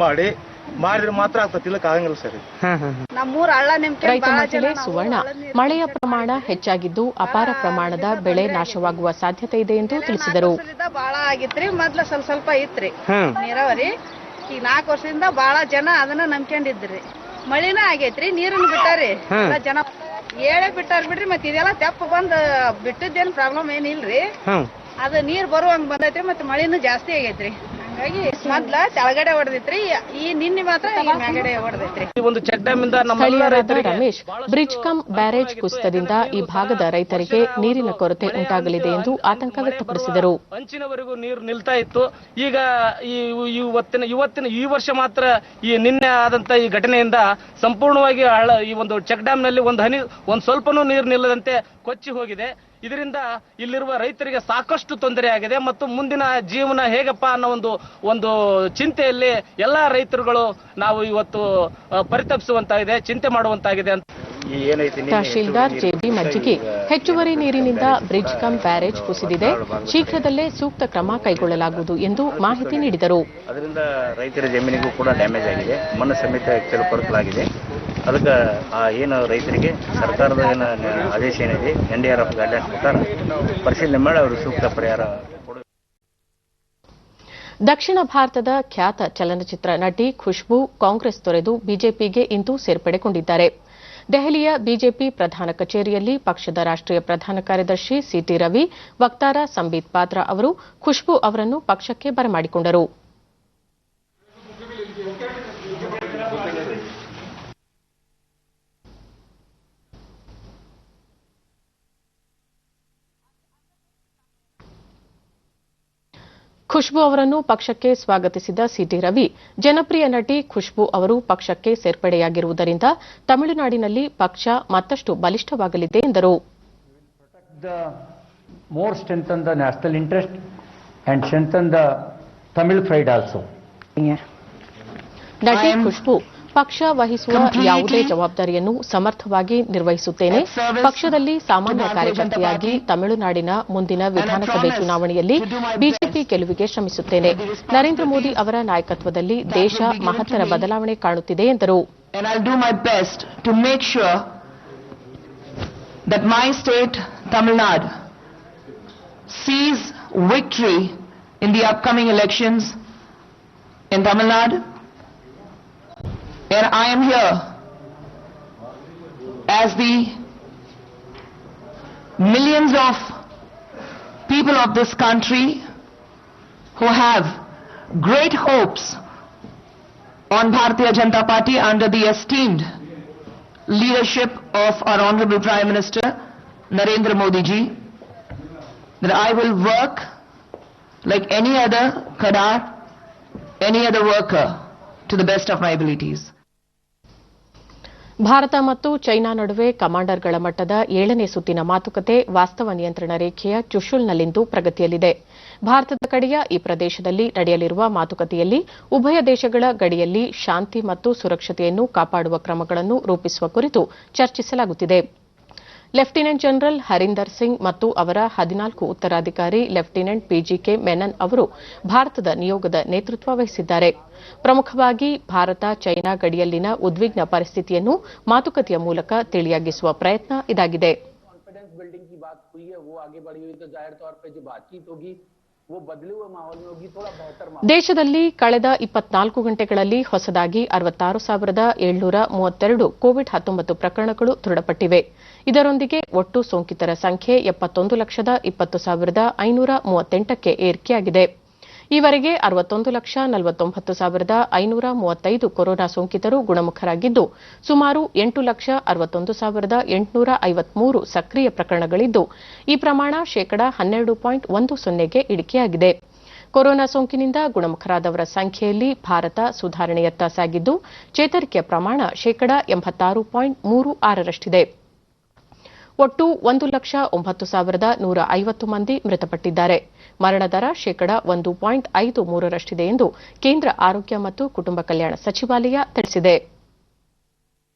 ಮಾಡಿದ್ರೆ ಮಾತ್ರ ಆಗ್ತತಿಲ್ಲ, ಆಗಂಗಿಲ್ಲ ಸರ್. ರೈತ ಮಹಿಳೆ ಸುವರ್ಣ, ಮಳೆಯ ಪ್ರಮಾಣ ಹೆಚ್ಚಾಗಿದ್ದು ಅಪಾರ ಪ್ರಮಾಣದ ಬೆಳೆ ನಾಶವಾಗುವ ಸಾಧ್ಯತೆ ಇದೆ ಎಂದು ತಿಳಿಸಿದರು. ಬಹಳ ಆಗಿತ್ರಿ, ಮೊದ್ಲ ಸ್ವಲ್ಪ ಇತ್ರಿ ನೀರಾವರಿ. ಈಗ 4 ವರ್ಷದಿಂದ ಬಹಳ ಜನ ಅದನ್ನ ನಂಬ್ಕೊಂಡಿದ್ರಿ. ಮಳಿನ ಆಗೈತ್ರಿ, ನೀರನ್ನು ಬಿಟ್ಟಾರಿ ಜನ ಹೇಳೇ ಬಿಟ್ಟಾರ ಬಿಡ್ರಿ. ಮತ್ತೆ ಇದೆಲ್ಲ ತೆಪ್ಪ ಬಂದ್ ಬಿಟ್ಟಿದ್ದೇನ್ ಪ್ರಾಬ್ಲಮ್ ಏನಿಲ್ರಿ. ಅದು ನೀರ್ ಬರುವಂಗ ಬಂದೈತ್ರಿ, ಮತ್ತೆ ಮಳಿನೂ ಜಾಸ್ತಿ ಆಗೈತ್ರಿ. ಹಂಗಾಗಿ ಮೊದ್ಲ ಕೆಳಗಡೆ ಹೊಡೆದೈತ್ರಿ, ಈ ನಿನ್ನೆ ಮಾತ್ರ ಮೇಲ್ಗಡೆ ಹೊಡೆದೈತ್ರಿ. ಒಂದು ಚೆಕ್ ಡ್ಯಾಮ್ ಇಂದ ಸ್ಥಳೀಯರಾದ ರಮೇಶ್, ಬ್ರಿಡ್ಜ್ ಕಮ್ ಬ್ಯಾರೇಜ್ ಕುಸಿತದಿಂದ ಈ ಭಾಗದ ರೈತರಿಗೆ ನೀರಿನ ಕೊರತೆ ಉಂಟಾಗಲಿದೆ ಎಂದು ಆತಂಕ ವ್ಯಕ್ತಪಡಿಸಿದರು. ಅಂಚಿನವರೆಗೂ ನೀರು ನಿಲ್ತಾ ಇತ್ತು. ಈಗ ಈ ವರ್ಷ ಮಾತ್ರ ಈ ನಿನ್ನೆ ಆದಂತ ಈ ಘಟನೆಯಿಂದ ಸಂಪೂರ್ಣವಾಗಿ ಈ ಒಂದು ಚೆಕ್ ಡ್ಯಾಮ್ ನಲ್ಲಿ ಒಂದು ಸ್ವಲ್ಪನೂ ನೀರು ನಿಲ್ಲದಂತೆ ಕೊಚ್ಚಿ ಹೋಗಿದೆ. ಇದರಿಂದ ಇಲ್ಲಿರುವ ರೈತರಿಗೆ ಸಾಕಷ್ಟು ತೊಂದರೆ ಆಗಿದೆ ಮತ್ತು ಮುಂದಿನ ಜೀವನ ಹೇಗಪ್ಪ ಅನ್ನೋ ಒಂದು ಚಿಂತೆಯಲ್ಲಿ ಎಲ್ಲಾ ರೈತರುಗಳು ನಾವು ಇವತ್ತು ಪರಿತಪಿಸುವಂತಾಗಿದೆ, ಚಿಂತೆ ಮಾಡುವಂತಾಗಿದೆ ಅಂತ ತಹಶೀಲ್ದಾರ್ ಜೆಬಿ ಮಜ್ಜಿಗಿ, ಹೆಚ್ಚುವರಿ ನೀರಿನಿಂದ ಬ್ರಿಡ್ಜ್ ಕಮ್ ಬ್ಯಾರೇಜ್ ಕುಸಿದಿದೆ, ಶೀಘ್ರದಲ್ಲೇ ಸೂಕ್ತ ಕ್ರಮ ಕೈಗೊಳ್ಳಲಾಗುವುದು ಎಂದು ಮಾಹಿತಿ ನೀಡಿದರು. ಅದರಿಂದ ರೈತರ ಜಮೀನಿಗೂ ಕೂಡ ಡ್ಯಾಮೇಜ್ ಆಗಿದೆ, ಮಣ್ಣು ಸಮೇತ ಕೆಲವು ಕೊರಕಲಾಗಿದೆ. ಅದಕ್ಕೆ ಏನು ರೈತರಿಗೆ ಸರ್ಕಾರದ ಏನು ಆದೇಶ ಏನಿದೆ NDRF ಗೈಡ್ಲೈನ್ಸ್ ಪ್ರಕಾರ ಪರಿಶೀಲನೆ ಮಾಡಿ ಅವರು ಸೂಕ್ತ ಪರಿಹಾರ. ದಕ್ಷಿಣ ಭಾರತದ ಖ್ಯಾತ ಚಲನಚಿತ್ರ ನಟಿ ಖುಷ್ಬೂ ಕಾಂಗ್ರೆಸ್ ತೊರೆದು ಬಿಜೆಪಿಗೆ ಇಂದು ಸೇರ್ಪಡೆಗೊಂಡಿದ್ದಾರೆ. ದೆಹಲಿಯ ಬಿಜೆಪಿ ಪ್ರಧಾನ ಕಚೇರಿಯಲ್ಲಿ ಪಕ್ಷದ ರಾಷ್ಟ್ರೀಯ ಪ್ರಧಾನ ಕಾರ್ಯದರ್ಶಿ ಸಿಟಿ ರವಿ, ವಕ್ತಾರ ಸಂಬಿತ್ ಪಾತ್ರಾ ಅವರು ಖುಷ್ಬೂ ಅವರನ್ನು ಪಕ್ಷಕ್ಕೆ ಬರಮಾಡಿಕೊಂಡರು. ಖುಷ್ಬೂ ಅವರನ್ನು ಪಕ್ಷಕ್ಕೆ ಸ್ವಾಗತಿಸಿದ ಸಿಟಿ ರವಿ, ಜನಪ್ರಿಯ ನಟಿ ಖುಷ್ಬೂ ಅವರು ಪಕ್ಷಕ್ಕೆ ಸೇರ್ಪಡೆಯಾಗಿರುವುದರಿಂದ ತಮಿಳುನಾಡಿನಲ್ಲಿ ಪಕ್ಷ ಮತ್ತಷ್ಟು ಬಲಿಷ್ಠವಾಗಲಿದೆ ಎಂದರು. ನಟಿ ಖುಷ್ಬೂ, ಪಕ್ಷ ವಹಿಸುವ ಯಾವುದೇ ಜವಾಬ್ದಾರಿಯನ್ನು ಸಮರ್ಥವಾಗಿ ನಿರ್ವಹಿಸುತ್ತೇನೆ. ಪಕ್ಷದಲ್ಲಿ ಸಾಮಾನ್ಯ ಕಾರ್ಯಕರ್ತೆಯಾಗಿ ತಮಿಳುನಾಡಿನ ಮುಂದಿನ ವಿಧಾನಸಭೆ ಚುನಾವಣೆಯಲ್ಲಿ ಬಿಜೆಪಿ ಗೆಲುವಿಗೆ ಶ್ರಮಿಸುತ್ತೇನೆ. ನರೇಂದ್ರ ಮೋದಿ ಅವರ ನಾಯಕತ್ವದಲ್ಲಿ ದೇಶ ಮಹತ್ತರ ಬದಲಾವಣೆ ಕಾಣುತ್ತಿದೆ ಎಂದರು. And I am here as the millions of people of this country who have great hopes on Bharatiya Janata Party under the esteemed leadership of our Honorable Prime Minister Narendra Modi ji, that I will work like any other Kadar, any other worker, to the best of my abilities. Bharat ಮತ್ತು China ನಡುವೆ ಕಮಾಂಡರ್ಗಳ ಮಟ್ಟದ 7ನೇ ಸುತ್ತಿನ ಮಾತುಕತೆ ವಾಸ್ತವ ನಿಯಂತ್ರಣ ರೇಖೆಯ ಚುಶುಲ್ನಲ್ಲಿಂದು ಪ್ರಗತಿಯಲ್ಲಿದೆ. ಭಾರತದ ಕಡೆಯ ಈ ಪ್ರದೇಶದಲ್ಲಿ ನಡೆಯಲಿರುವ ಮಾತುಕತೆಯಲ್ಲಿ ಉಭಯ ದೇಶಗಳ ಗಡಿಯಲ್ಲಿ ಶಾಂತಿ ಮತ್ತು ಸುರಕ್ಷತೆಯನ್ನು ಕಾಪಾಡುವ ಕ್ರಮಗಳನ್ನು ರೂಪಿಸುವ ಕುರಿತು ಚರ್ಚಿಸಲಾಗುತ್ತಿದೆ. ಲೆಫ್ಟಿನೆಂಟ್ ಜನರಲ್ ಹರೀಂದರ್ ಸಿಂಗ್ ಮತ್ತು ಅವರ 14 ಉತ್ತರಾಧಿಕಾರಿ ಲೆಫ್ಟಿನೆಂಟ್ ಪಿಜಿಕೆ ಮೆನನ್ ಅವರು ಭಾರತದ ನಿಯೋಗದ ನೇತೃತ್ವ ವಹಿಸಿದ್ದಾರೆ. ಪ್ರಮುಖವಾಗಿ ಭಾರತ ಚೈನಾ ಗಡಿಯಲ್ಲಿನ ಉದ್ವಿಗ್ನ ಪರಿಸ್ಥಿತಿಯನ್ನು ಮಾತುಕತೆಯ ಮೂಲಕ ತಿಳಿಯಾಗಿಸುವ ಪ್ರಯತ್ನ ಇದಾಗಿದೆ. ದೇಶದಲ್ಲಿ ಕಳೆದ 24 ಗಂಟೆಗಳಲ್ಲಿ ಹೊಸದಾಗಿ 66,732 ಕೋವಿಡ್-19 ಪ್ರಕರಣಗಳು ದೃಢಪಟ್ಟಿವೆ. ಇದರೊಂದಿಗೆ ಒಟ್ಟು ಸೋಂಕಿತರ ಸಂಖ್ಯೆ 71,20,538ಕ್ಕೆ ಏರಿಕೆಯಾಗಿದೆ. ಈವರೆಗೆ 61,49,535 ಕೊರೋನಾ ಸೋಂಕಿತರು ಗುಣಮುಖರಾಗಿದ್ದು, ಸುಮಾರು 8,61,853 ಸಕ್ರಿಯ ಪ್ರಕರಣಗಳಿದ್ದು, ಈ ಪ್ರಮಾಣ ಶೇಕಡಾ 12.10ಗೆ ಇಳಿಕೆಯಾಗಿದೆ. ಕೊರೋನಾ ಸೋಂಕಿನಿಂದ ಗುಣಮುಖರಾದವರ ಸಂಖ್ಯೆಯಲ್ಲಿ ಭಾರತ ಸುಧಾರಣೆಯತ್ತ ಸಾಗಿದ್ದು, ಚೇತರಿಕೆಯ ಪ್ರಮಾಣ ಶೇಕಡಾ 86.36ರಷ್ಟಿದೆ. ಒಟ್ಟು 1,09,150 ಮಂದಿ ಮೃತಪಟ್ಟಿದ್ದಾರೆ. ಮರಣ ದರ ಶೇಕಡಾ 1.53ರಷ್ಟಿದೆ ಎಂದು ಕೇಂದ್ರ ಆರೋಗ್ಯ ಮತ್ತು ಕುಟುಂಬ ಕಲ್ಯಾಣ ಸಚಿವಾಲಯ ತಿಳಿಸಿದೆ.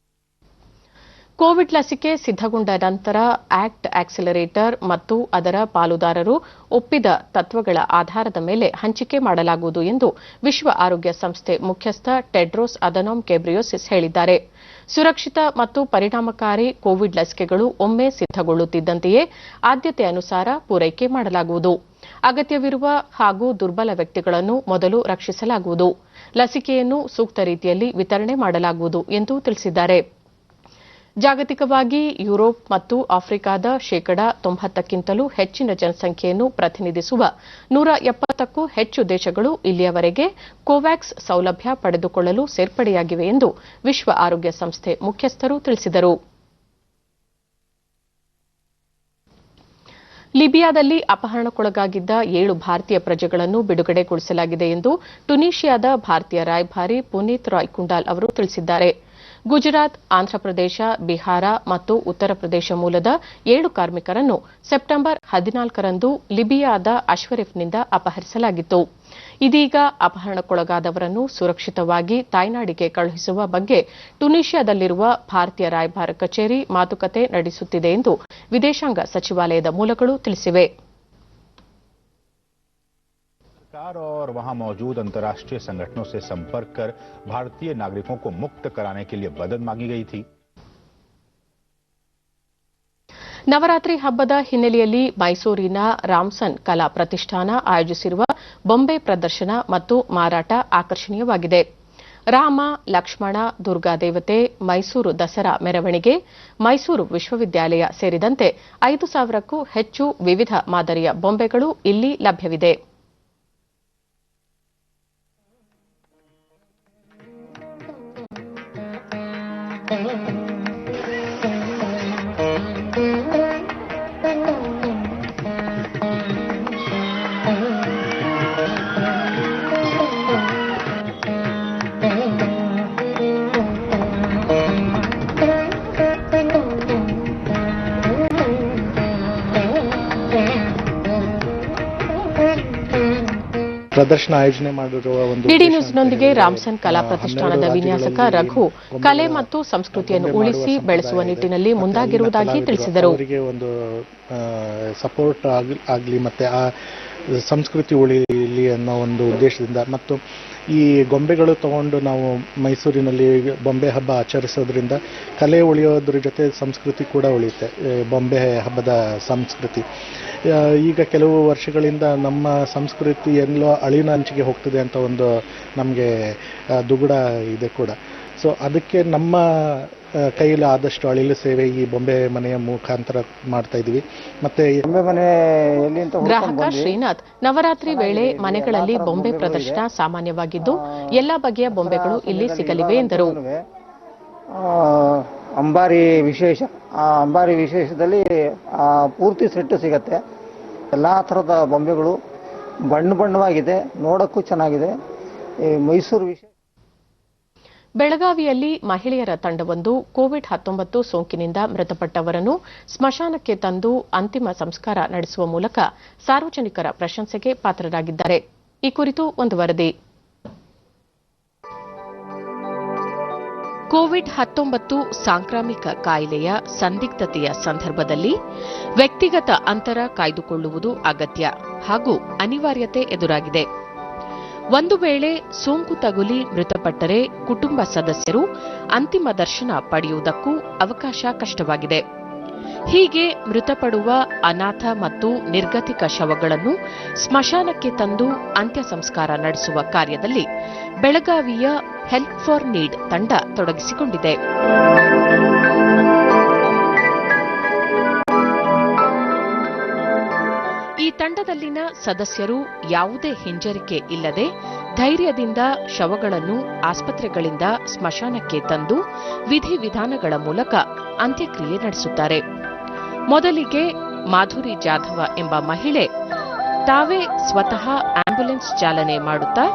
ಕೋವಿಡ್ ಲಸಿಕೆ ಸಿದ್ದಗೊಂಡ ನಂತರ ಆಕ್ಟ್ ಆಕ್ಸಿಲರೇಟರ್ ಮತ್ತು ಅದರ ಪಾಲುದಾರರು ಒಪ್ಪಿದ ತತ್ವಗಳ ಆಧಾರದ ಮೇಲೆ ಹಂಚಿಕೆ ಮಾಡಲಾಗುವುದು ಎಂದು ವಿಶ್ವ ಆರೋಗ್ಯ ಸಂಸ್ಥೆ ಮುಖ್ಯಸ್ಥ ಟೆಡ್ರೋಸ್ ಅಧನೋಮ್ ಘೆಬ್ರೆಯೆಸಸ್ ಹೇಳಿದ್ದಾರೆ. ಸುರಕ್ಷಿತ ಮತ್ತು ಪರಿಣಾಮಕಾರಿ ಕೋವಿಡ್ ಲಸಿಕೆಗಳು ಒಮ್ಮೆ ಸಿದ್ದಗೊಳ್ಳುತ್ತಿದ್ದಂತೆಯೇ ಆದ್ಯತೆ ಅನುಸಾರ ಪೂರೈಕೆ ಮಾಡಲಾಗುವುದು. ಅಗತ್ಯವಿರುವ ಹಾಗೂ ದುರ್ಬಲ ವ್ಯಕ್ತಿಗಳನ್ನು ಮೊದಲು ರಕ್ಷಿಸಲಾಗುವುದು. ಲಸಿಕೆಯನ್ನು ಸೂಕ್ತ ರೀತಿಯಲ್ಲಿ ವಿತರಣೆ ಮಾಡಲಾಗುವುದು ಎಂದು ತಿಳಿಸಿದ್ದಾರೆ. ಜಾಗತಿಕವಾಗಿ ಯುರೋಪ್ ಮತ್ತು ಆಫ್ರಿಕಾದ ಶೇಕಡಾ 90ಕ್ಕಿಂತಲೂ ಹೆಚ್ಚಿನ ಜನಸಂಖ್ಯೆಯನ್ನು ಪ್ರತಿನಿಧಿಸುವ 170ಕ್ಕೂ ಹೆಚ್ಚು ದೇಶಗಳು ಇಲ್ಲಿಯವರೆಗೆ ಕೋವ್ಯಾಕ್ಸ್ ಸೌಲಭ್ಯ ಪಡೆದುಕೊಳ್ಳಲು ಸೇರ್ಪಡೆಯಾಗಿವೆ ಎಂದು ವಿಶ್ವ ಆರೋಗ್ಯ ಸಂಸ್ಥೆ ಮುಖ್ಯಸ್ಥರು ತಿಳಿಸಿದರು. ಲಿಬಿಯಾದಲ್ಲಿ ಅಪಹರಣಕ್ಕೊಳಗಾಗಿದ್ದ 7 ಭಾರತೀಯ ಪ್ರಜೆಗಳನ್ನು ಬಿಡುಗಡೆಗೊಳಿಸಲಾಗಿದೆ ಎಂದು ಟುನೀಷಿಯಾದ ಭಾರತೀಯ ರಾಯಭಾರಿ ಪುನೀತ್ ರಾಯ್ ಕುಂಡಾಲ್ ಅವರು ತಿಳಿಸಿದ್ದಾರೆ. ಗುಜರಾತ್, ಆಂಧ್ರಪ್ರದೇಶ, ಬಿಹಾರ ಮತ್ತು ಉತ್ತರ ಪ್ರದೇಶ ಮೂಲದ 7 ಕಾರ್ಮಿಕರನ್ನು ಸೆಪ್ಟೆಂಬರ್ 14ರಂದು ಲಿಬಿಯಾದ ಅಶ್ವರಿಫ್ನಿಂದ ಅಪಹರಿಸಲಾಗಿತ್ತು. ಇದೀಗ ಅಪಹರಣಕ್ಕೊಳಗಾದವರನ್ನು ಸುರಕ್ಷಿತವಾಗಿ ತಾಯ್ನಾಡಿಗೆ ಕಳುಹಿಸುವ ಬಗ್ಗೆ ಟುನೀಷಿಯಾದಲ್ಲಿರುವ ಭಾರತೀಯ ರಾಯಭಾರ ಕಚೇರಿ ಮಾತುಕತೆ ನಡೆಸುತ್ತಿದೆ ಎಂದು ವಿದೇಶಾಂಗ ಸಚಿವಾಲಯದ ಮೂಲಗಳು ತಿಳಿಸಿವೆ. सरकार और वहां मौजूद अंतर्राष्ट्रीय संगठनों से संपर्क कर भारतीय नागरिकों को मुक्त कराने के लिए मदद मांगी गई थी. ನವರಾತ್ರಿ ಹಬ್ಬದ ಹಿನ್ನೆಲೆಯಲ್ಲಿ ಮೈಸೂರಿನ ರಾಮ್ಸನ್ ಕಲಾ ಪ್ರತಿಷ್ಠಾನ ಆಯೋಜಿಸಿರುವ ಬೊಂಬೆ ಪ್ರದರ್ಶನ ಮತ್ತು ಮಾರಾಟ ಆಕರ್ಷಣೀಯವಾಗಿದೆ. ರಾಮ, ಲಕ್ಷ್ಮಣ, ದುರ್ಗಾದೇವತೆ, ಮೈಸೂರು ದಸರಾ ಮೆರವಣಿಗೆ, ಮೈಸೂರು ವಿಶ್ವವಿದ್ಯಾಲಯ ಸೇರಿದಂತೆ 5,000ಕ್ಕೂ ಹೆಚ್ಚು ವಿವಿಧ ಮಾದರಿಯ ಬೊಂಬೆಗಳು ಇಲ್ಲಿ ಲಭ್ಯವಿದೆ. ಪ್ರದರ್ಶನ ಆಯೋಜನೆ ಮಾಡಿರುವ ಒಂದು ಡಿಡಿ ನ್ಯೂಸ್ನೊಂದಿಗೆ ರಾಮ್ಸನ್ ಕಲಾ ಪ್ರತಿಷ್ಠಾನದ ವಿನ್ಯಾಸಕ ರಘು ಕಲೆ ಮತ್ತು ಸಂಸ್ಕೃತಿಯನ್ನು ಉಳಿಸಿ ಬೆಳೆಸುವ ನಿಟ್ಟಿನಲ್ಲಿ ಮುಂದಾಗಿರುವುದಾಗಿ ತಿಳಿಸಿದರು. ಅವರಿಗೆ ಒಂದು ಸಪೋರ್ಟ್ ಆಗಲಿ ಮತ್ತೆ ಆ ಸಂಸ್ಕೃತಿ ಉಳಿಯಲಿ ಅನ್ನೋ ಒಂದು ಉದ್ದೇಶದಿಂದ ಮತ್ತು ಈ ಗೊಂಬೆಗಳು ತಗೊಂಡು ನಾವು ಮೈಸೂರಿನಲ್ಲಿ ಬೊಂಬೆ ಹಬ್ಬ ಆಚರಿಸೋದ್ರಿಂದ ಕಲೆ ಉಳಿಯೋದ್ರ ಜೊತೆ ಸಂಸ್ಕೃತಿ ಕೂಡ ಉಳಿಯುತ್ತೆ. ಬೊಂಬೆ ಹಬ್ಬದ ಸಂಸ್ಕೃತಿ ಈಗ ಕೆಲವು ವರ್ಷಗಳಿಂದ ನಮ್ಮ ಸಂಸ್ಕೃತಿ ಎಲ್ಲೋ ಅಳಿವಿನಂಚಿಗೆ ಹೋಗ್ತದೆ ಅಂತ ಒಂದು ನಮಗೆ ದುಗುಡ ಇದೆ ಕೂಡ. ಸೊ ಅದಕ್ಕೆ ನಮ್ಮ ಕೈಯಲ್ಲಿ ಆದಷ್ಟು ಅಳಿಲು ಸೇವೆ ಈ ಬೊಂಬೆ ಮನೆಯ ಮುಖಾಂತರ ಮಾಡ್ತಾ ಇದೀವಿ. ಮತ್ತೆ ಬೊಂಬೆ ಮನೆಯಲ್ಲಿ ಗ್ರಾಹಕ ಶ್ರೀನಾಥ್ ನವರಾತ್ರಿ ವೇಳೆ ಮನೆಗಳಲ್ಲಿ ಬೊಂಬೆ ಪ್ರದರ್ಶನ ಸಾಮಾನ್ಯವಾಗಿದ್ದು ಎಲ್ಲಾ ಬಗೆಯ ಬೊಂಬೆಗಳು ಇಲ್ಲಿ ಸಿಗಲಿವೆ ಎಂದರು. ಅಂಬಾರಿ ವಿಶೇಷ, ಆ ಅಂಬಾರಿ ವಿಶೇಷದಲ್ಲಿ ಪೂರ್ತಿ ಸೆಟ್ ಸಿಗತ್ತೆ. ಎಲ್ಲಾ ತರದ ಬೊಂಬೆಗಳು ಬಣ್ಣವಾಗಿದೆ, ನೋಡಕ್ಕೂ ಚೆನ್ನಾಗಿದೆ. ಈ ಮೈಸೂರು ವಿಶೇಷ ಬೆಳಗಾವಿಯಲ್ಲಿ ಮಹಿಳೆಯರ ತಂಡವೊಂದು ಕೋವಿಡ್-19 ಸೋಂಕಿನಿಂದ ಮೃತಪಟ್ಟವರನ್ನು ಸ್ಮಶಾನಕ್ಕೆ ತಂದು ಅಂತಿಮ ಸಂಸ್ಕಾರ ನಡೆಸುವ ಮೂಲಕ ಸಾರ್ವಜನಿಕರ ಪ್ರಶಂಸೆಗೆ ಪಾತ್ರರಾಗಿದ್ದಾರೆ. ಈ ಕುರಿತು ಒಂದು ವರದಿ. ಕೋವಿಡ್-19 ಸಾಂಕ್ರಾಮಿಕ ಕಾಯಿಲೆಯ ಸಂದಿಗ್ಧತೆಯ ಸಂದರ್ಭದಲ್ಲಿ ವ್ಯಕ್ತಿಗತ ಅಂತರ ಕಾಯ್ದುಕೊಳ್ಳುವುದು ಅಗತ್ಯ ಹಾಗೂ ಅನಿವಾರ್ಯತೆ ಎದುರಾಗಿದೆ. ಒಂದು ವೇಳೆ ಸೋಂಕು ತಗುಲಿ ಮೃತಪಟ್ಟರೆ ಕುಟುಂಬ ಸದಸ್ಯರು ಅಂತಿಮ ದರ್ಶನ ಪಡೆಯುವುದಕ್ಕೂ ಅವಕಾಶ ಕಷ್ಟವಾಗಿದೆ. ಹೀಗೆ ಮೃತಪಡುವ ಅನಾಥ ಮತ್ತು ನಿರ್ಗತಿಕ ಶವಗಳನ್ನು ಸ್ಮಶಾನಕ್ಕೆ ತಂದು ಅಂತ್ಯ ಸಂಸ್ಕಾರ ನಡೆಸುವ ಕಾರ್ಯದಲ್ಲಿ ಬೆಳಗಾವಿಯ ಹೆಲ್ಪ್ ಫಾರ್ ನೀಡ್ ತಂಡ ತೊಡಗಿಸಿಕೊಂಡಿದೆ. ಈ ತಂಡದಲ್ಲಿನ ಸದಸ್ಯರು ಯಾವುದೇ ಹಿಂಜರಿಕೆ ಇಲ್ಲದೆ ಧೈರ್ಯದಿಂದ ಶವಗಳನ್ನು ಆಸ್ಪತ್ರೆಗಳಿಂದ ಸ್ಮಶಾನಕ್ಕೆ ತಂದು ವಿಧಿವಿಧಾನಗಳ ಮೂಲಕ ಅಂತ್ಯಕ್ರಿಯೆ ನಡೆಸುತ್ತಾರೆ. ಮೊದಲಿಗೆ ಮಾಧುರಿ ಜಾಧವ ಎಂಬ ಮಹಿಳೆ ತಾವೇ ಸ್ವತಃ ಆಂಬ್ಯುಲೆನ್ಸ್ ಚಾಲನೆ ಮಾಡುತ್ತಾ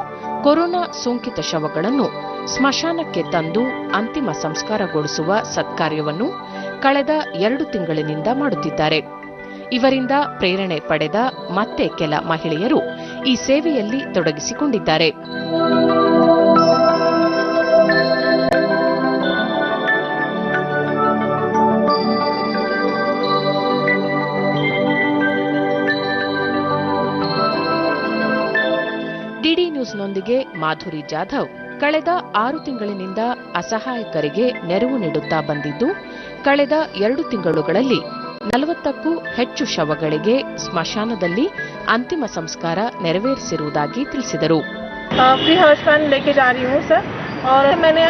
ಕೊರೋನಾ ಸೋಂಕಿತ ಶವಗಳನ್ನು ಸ್ಮಶಾನಕ್ಕೆ ತಂದು ಅಂತಿಮ ಸಂಸ್ಕಾರಗೊಳಿಸುವ ಸತ್ಕಾರ್ಯವನ್ನು ಕಳೆದ 2 ತಿಂಗಳಿನಿಂದ ಮಾಡುತ್ತಿದ್ದಾರೆ. ಇವರಿಂದ ಪ್ರೇರಣೆ ಪಡೆದ ಮತ್ತೆ ಕೆಲ ಮಹಿಳೆಯರು ಈ ಸೇವೆಯಲ್ಲಿ ತೊಡಗಿಸಿಕೊಂಡಿದ್ದಾರೆ. ಡಿಡಿ ನ್ಯೂಸ್ನೊಂದಿಗೆ ಮಾಧುರಿ ಜಾಧವ್ ಕಳೆದ 6 ತಿಂಗಳಿನಿಂದ ಅಸಹಾಯಕರಿಗೆ ನೆರವು ನೀಡುತ್ತಾ ಬಂದಿದ್ದು, ಕಳೆದ 2 ತಿಂಗಳುಗಳಲ್ಲಿ 40ಕ್ಕೂ ಹೆಚ್ಚು ಶವಗಳಿಗೆ ಸ್ಮಶಾನದಲ್ಲಿ अंतिम संस्कार ನೆರವೇರಿಸಿರುವುದಾಗಿ ತಿಳಿಸಿದರು. फ्री हाउस फंड लेके जा रही हूँ सर, और मैंने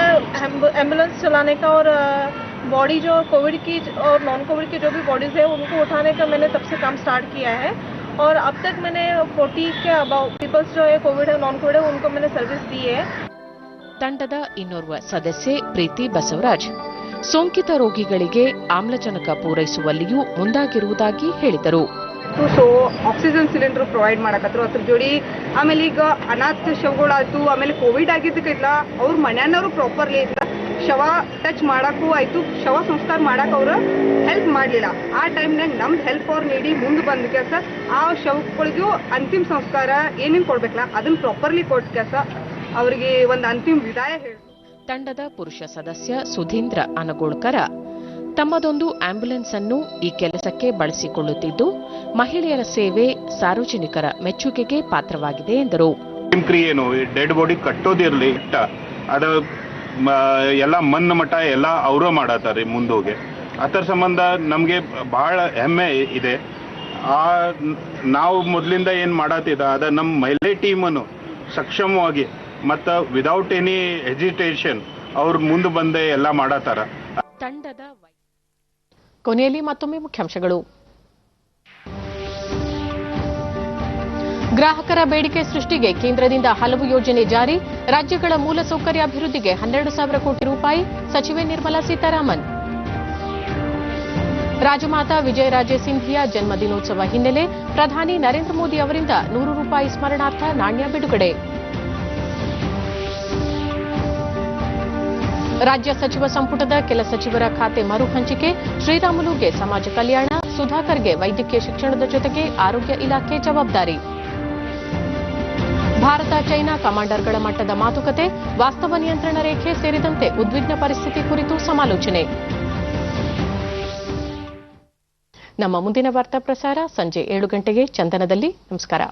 एम्बुलेंस चलाने का और बॉडी जो कोविड की और नॉन कोविड की जो भी बॉडीज है उनको उठाने का मैंने तब से काम स्टार्ट किया है, और अब तक मैंने 40 के अबाउट पीपल्स जो है कोविड है नॉन कोविड है उनको मैंने सर्विस दी है. ತಂಡದ ಇನ್ನೋರ್ವ ಸದಸ್ಯೆ ಪ್ರೀತಿ ಬಸವರಾಜ್ ಸೋಂಕಿತ ರೋಗಿಗಳಿಗೆ ಆಮ್ಲಜನಕ ಪೂರೈಸುವಲ್ಲಿಯೂ ಮುಂದಾಗಿರುವುದಾಗಿ ಹೇಳಿದರು. ಸೊ ಆಕ್ಸಿಜನ್ ಸಿಲಿಂಡರ್ ಪ್ರೊವೈಡ್ ಮಾಡಕತ್ರು, ಅದ್ರ ಜೋಡಿ ಆಮೇಲೆ ಈಗ ಅನಾಥ ಶವಗಳಾಯ್ತು, ಆಮೇಲೆ ಕೋವಿಡ್ ಆಗಿದ್ದಕ್ಕಿಲ್ಲ ಅವ್ರ ಮನೆಯವರು ಪ್ರಾಪರ್ಲಿ ಇಲ್ಲ ಶವ ಟಚ್ ಮಾಡಕ್ಕೂ ಆಯ್ತು, ಶವ ಸಂಸ್ಕಾರ ಮಾಡಕ್ ಅವ್ರು ಹೆಲ್ಪ್ ಮಾಡಲಿಲ್ಲ. ಆ ಟೈಮ್ನಾಗ ನಮ್ದು ಹೆಲ್ಪ್ ಅವ್ರು ನೀಡಿ ಮುಂದೆ ಬಂದ ಕೆಲಸ ಆ ಶವಗಳಿಗೂ ಅಂತಿಮ ಸಂಸ್ಕಾರ ಏನೇನು ಕೊಡ್ಬೇಕಲ್ಲ ಅದನ್ನ ಪ್ರಾಪರ್ಲಿ ಕೊಟ್ಟ ಕೆಲಸ ಅವರಿಗೆ ಒಂದು ಅಂತಿಮ ವಿದಾಯ ಹೇಳಿ. ತಂಡದ ಪುರುಷ ಸದಸ್ಯ ಸುಧೀಂದ್ರ ಅನಗೋಳ್ಕರ ತಮ್ಮದೊಂದು ಆಂಬ್ಯುಲೆನ್ಸ್ ಅನ್ನು ಈ ಕೆಲಸಕ್ಕೆ ಬಳಸಿಕೊಳ್ಳುತ್ತಿದ್ದು, ಮಹಿಳೆಯರ ಸೇವೆ ಸಾರ್ವಜನಿಕರ ಮೆಚ್ಚುಗೆಗೆ ಪಾತ್ರವಾಗಿದೆ ಎಂದರು. ಏನು ಡೆಡ್ ಬಾಡಿ ಕಟ್ಟೋದಿರಲಿ ಅದ ಎಲ್ಲ ಮಣ್ಣ ಮಠ ಎಲ್ಲ ಅವರೇ ಮಾಡತ್ತಾರೆ ಮುಂದೋಗಿ. ಅದರ ಸಂಬಂಧ ನಮಗೆ ಬಹಳ ಹೆಮ್ಮೆ ಇದೆ. ನಾವು ಮೊದಲಿಂದ ಏನು ಮಾಡತ್ತಿದ್ದ ಅದ ನಮ್ಮ ಮಹಿಳೆ ಟೀಮನ್ನು ಸಕ್ಷಮವಾಗಿ ಮತ್ತು ವಿದೌಟ್ ಎನಿ ಹೆಜಿಟೇಷನ್ ಅವ್ರು ಮುಂದೆ ಬಂದೆ ಎಲ್ಲ ಮಾಡತ್ತಾರ. ತಂಡದ ಕೊನೆಯಲ್ಲಿ ಮತ್ತೊಮ್ಮೆ ಮುಖ್ಯಾಂಶಗಳು. ಗ್ರಾಹಕರ ಬೇಡಿಕೆ ಸೃಷ್ಟಿಗೆ ಕೇಂದ್ರದಿಂದ ಹಲವು ಯೋಜನೆ ಜಾರಿ, ರಾಜ್ಯಗಳ ಮೂಲಸೌಕರ್ಯ ಅಭಿವೃದ್ಧಿಗೆ 12,000 ಕೋಟಿ ರೂಪಾಯಿ, ಸಚಿವೆ ನಿರ್ಮಲಾ ಸೀತಾರಾಮನ್. ರಾಜಮಾತಾ ವಿಜಯರಾಜೇ ಸಿಂಧಿಯಾ ಜನ್ಮದಿನೋತ್ಸವ ಹಿನ್ನೆಲೆ ಪ್ರಧಾನಿ ನರೇಂದ್ರ ಮೋದಿ ಅವರಿಂದ 100 ರೂಪಾಯಿ ಸ್ಮರಣಾರ್ಥ ನಾಣ್ಯ ಬಿಡುಗಡೆ. ರಾಜ್ಯ ಸಚಿವ ಸಂಪುಟದ ಕೆಲ ಸಚಿವರ ಖಾತೆ ಮರು ಹಂಚಿಕೆ, ಶ್ರೀರಾಮುಲುಗೆ ಸಮಾಜ ಕಲ್ಯಾಣ, ಸುಧಾಕರ್ಗೆ ವೈದ್ಯಕೀಯ ಶಿಕ್ಷಣದ ಜೊತೆಗೆ ಆರೋಗ್ಯ ಇಲಾಖೆ ಜವಾಬ್ದಾರಿ. ಭಾರತ ಚೈನಾ ಕಮಾಂಡರ್ಗಳ ಮಟ್ಟದ ಮಾತುಕತೆ, ವಾಸ್ತವ ನಿಯಂತ್ರಣ ರೇಖೆ ಸೇರಿದಂತೆ ಉದ್ವಿಗ್ನ ಪರಿಸ್ಥಿತಿ ಕುರಿತು ಸಮಾಲೋಚನೆ. ನಮ್ಮ ಮುಂದಿನ ವಾರ್ತಾ ಪ್ರಸಾರ ಸಂಜೆ 7 ಗಂಟೆಗೆ ಚಂದನದಲ್ಲಿ. ನಮಸ್ಕಾರ.